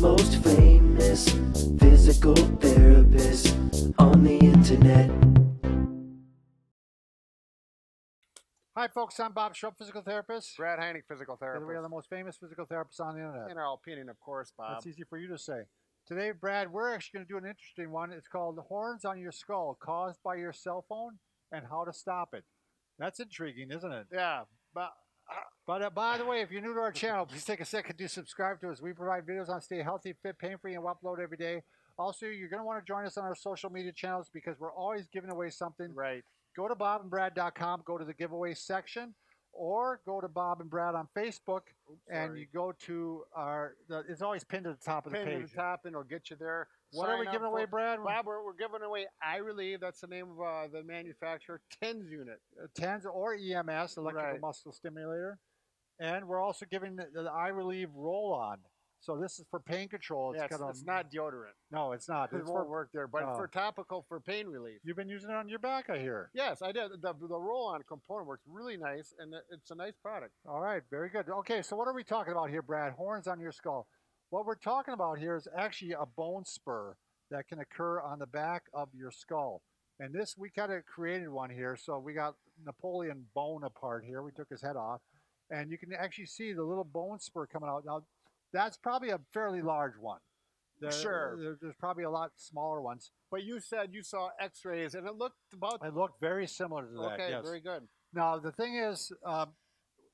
most famous physical therapist on the internet. Hi, folks. I'm Bob Schrupp, physical therapist. Brad Heineck, physical And therapist. we are the most famous physical therapists on the internet. In our opinion, of course, Bob. That's easy for you to say. Today, Brad, we're actually going to do an interesting one. It's called Horns on Your Skull Caused by Your Cell Phone and How to Stop It. That's intriguing, isn't it? Yeah, but By the way, if you're new to our channel, please take a second to subscribe to us. We provide videos on stay healthy, fit, pain-free, and we upload every day. Also, you're going to want to join us on our social media channels because we're always giving away something. right. Go to bobandbrad.com, go to the giveaway section, or go to Bob and Brad on Facebook, and you go to it's always pinned to the top of the page. Pinned to the top, and it'll get you there. What are we giving away, Brad? Bob, we're giving away iReliev. That's the name of the manufacturer. TENS unit. TENS or EMS, electrical muscle stimulator. And we're also giving the iReliev roll-on. So this is for pain control. It's not deodorant. No, it's not. It won't work there, but for topical, for pain relief. You've been using it on your back, I hear. Yes, I did. The roll-on component works really nice, and it's a nice product. All right, very good. Okay, so what are we talking about here, Brad? Horns on your skull. What we're talking about here is actually a bone spur that can occur on the back of your skull. And this, we kind of created one here. So we got Napoleon Bonaparte here. We took his head off. And you can actually see the little bone spur coming out. Now, that's probably a fairly large one. There's probably a lot smaller ones. But you said you saw x-rays, and it looked about... It looked very similar to that, Okay, yes. very good. Now, the thing is,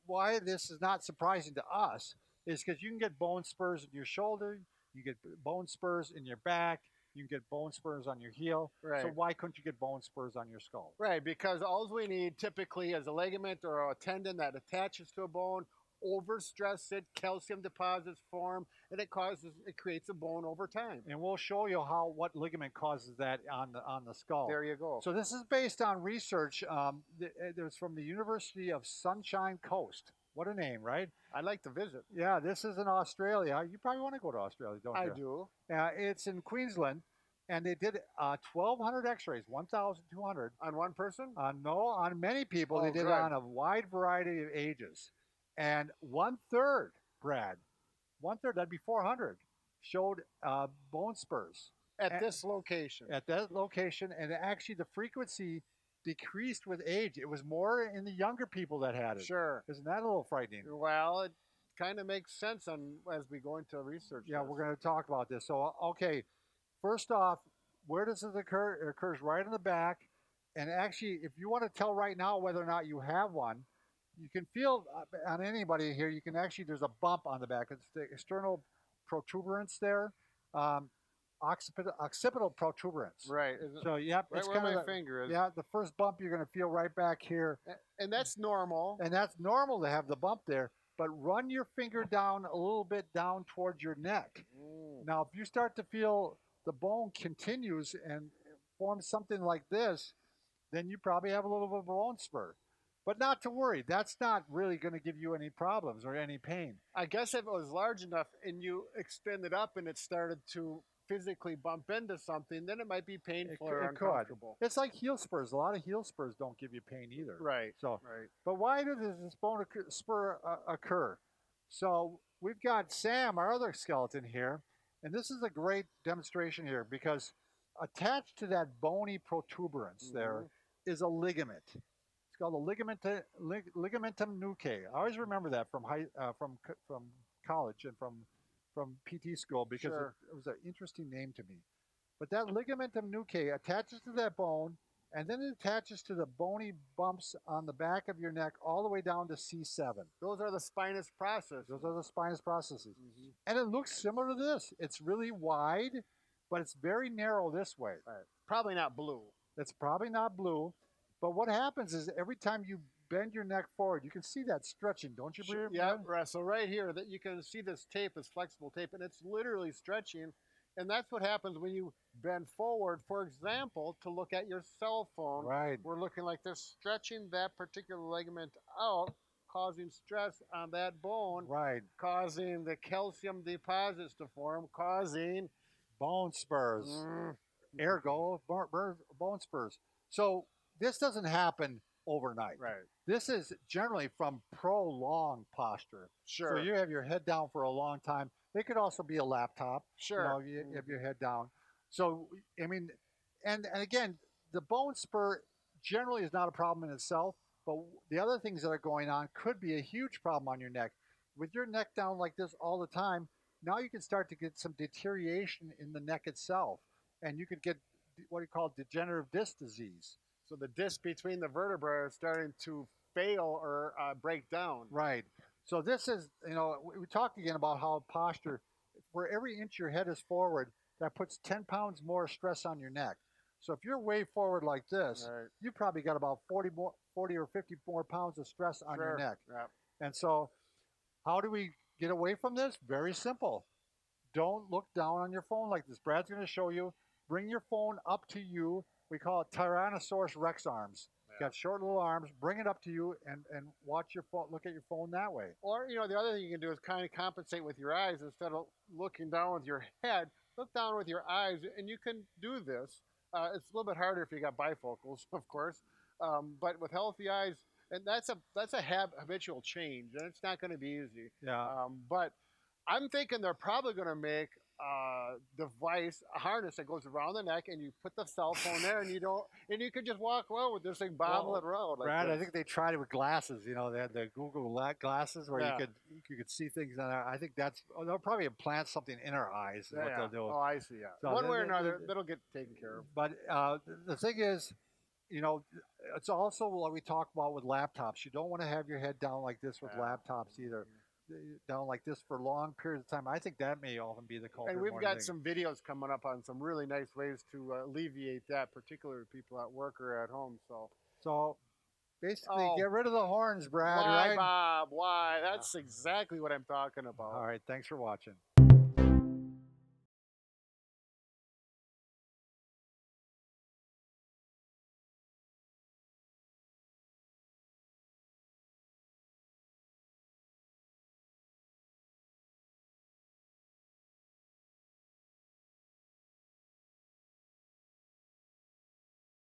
why this is not surprising to us is because you can get bone spurs in your shoulder, you get bone spurs in your back, you can get bone spurs on your heel. Right. So why couldn't you get bone spurs on your skull? Right, because all we need typically is a ligament or a tendon that attaches to a bone, overstress it, calcium deposits form, and it creates a bone over time. And we'll show you what ligament causes that on the skull. There you go. So this is based on research. There's from the University of Sunshine Coast. What a name, right? I'd like to visit. Yeah, this is in Australia. You probably want to go to Australia, don't you? I do. It's in Queensland, and they did 1,200 x-rays, 1,200. On one person? No, on many people. Oh, they did it on a wide variety of ages. And 1/3, Brad, 1/3, that'd be 400, showed bone spurs. At this location? At that location, and actually the frequency decreased with age. It was more in the younger people that had it. Sure. Isn't that a little frightening? Well, it kind of makes sense as we go into research. Yeah, we're going to talk about this. So, okay, first off, where does it occur? It occurs right on the back. And actually, if you want to tell right now whether or not you have one, you can feel on anybody here, there's a bump on the back. It's the external protuberance there. Occipital protuberance. Right. So, yep. Right it's where kind my of finger is. Yeah, the first bump you're going to feel right back here. And that's normal. And that's normal to have the bump there. But run your finger down a little bit down towards your neck. Now, if you start to feel the bone continues and forms something like this, then you probably have a little bit of a bone spur. But not to worry. That's not really going to give you any problems or any pain. I guess if it was large enough and you extended up and it started to physically bump into something, then it might be painful or uncomfortable. It's like heel spurs. A lot of heel spurs don't give you pain either. Right. So, but why does this bone spur occur? So we've got Sam, our other skeleton here, and this is a great demonstration here because attached to that bony protuberance there is a ligament. It's called a ligamentum nuchae. I always remember that from college and from PT school because it was an interesting name to me. But that ligamentum nuchae attaches to that bone, and then it attaches to the bony bumps on the back of your neck all the way down to C7. Those are the spinous processes. Those are the spinous processes. And it looks similar to this. It's really wide, but it's very narrow this way. Right. Probably not blue. It's probably not blue. But what happens is every time you bend your neck forward, you can see that stretching, don't you? Yeah, right. So right here, that you can see this tape is flexible tape, and it's literally stretching. And that's what happens when you bend forward, for example, to look at your cell phone. Right. We're looking like they're stretching that particular ligament out, causing stress on that bone. Right. Causing the calcium deposits to form, causing bone spurs. Ergo, bone spurs. So this doesn't happen overnight. Right. This is generally from prolonged posture. Sure. So you have your head down for a long time. They could also be a laptop. Sure. You know, you have your head down. So I mean, and again, the bone spur generally is not a problem in itself, but the other things that are going on could be a huge problem on your neck. With your neck down like this all the time, now you can start to get some deterioration in the neck itself, and you could get what you call degenerative disc disease. So the disc between the vertebrae is starting to fail or break down. Right. So this is, you know, we talked again about how posture, for every inch your head is forward, that puts 10 pounds more stress on your neck. So if you're way forward like this, Right. you probably got about 40 or 50 more pounds of stress on your Sure. neck. Yeah. And so how do we get away from this? Very simple. Don't look down on your phone like this. Brad's going to show you. Bring your phone up to you. We call it Tyrannosaurus Rex arms. Yeah. Got short little arms. Bring it up to you and watch your phone. Look at your phone that way. Or, you know, the other thing you can do is kind of compensate with your eyes instead of looking down with your head. Look down with your eyes, and you can do this. It's a little bit harder if you got bifocals, of course, but with healthy eyes, and that's a habitual change, and it's not going to be easy. Yeah. But I'm thinking they're probably going to make a device, a harness that goes around the neck, and you put the cell phone there, and you can just walk around with this thing bobbling around. Like Brad, this. I think they tried it with glasses. You know, they had the Google glasses where Yeah. you could see things. And I think they'll probably implant something in our eyes. Is what they'll do. Oh, I see. Yeah. So One way or they- another, that'll get taken care of. But the thing is, you know, it's also what we talk about with laptops. You don't want to have your head down like this with Yeah. laptops either. Down like this for long periods of time. I think that may often be the culprit. And we've more than got anything. some videos coming up on some really nice ways to alleviate that, particularly people at work or at home. So basically, Oh. get rid of the horns, Brad. Why, Right? Bob? Why? That's exactly what I'm talking about. All right. Thanks for watching.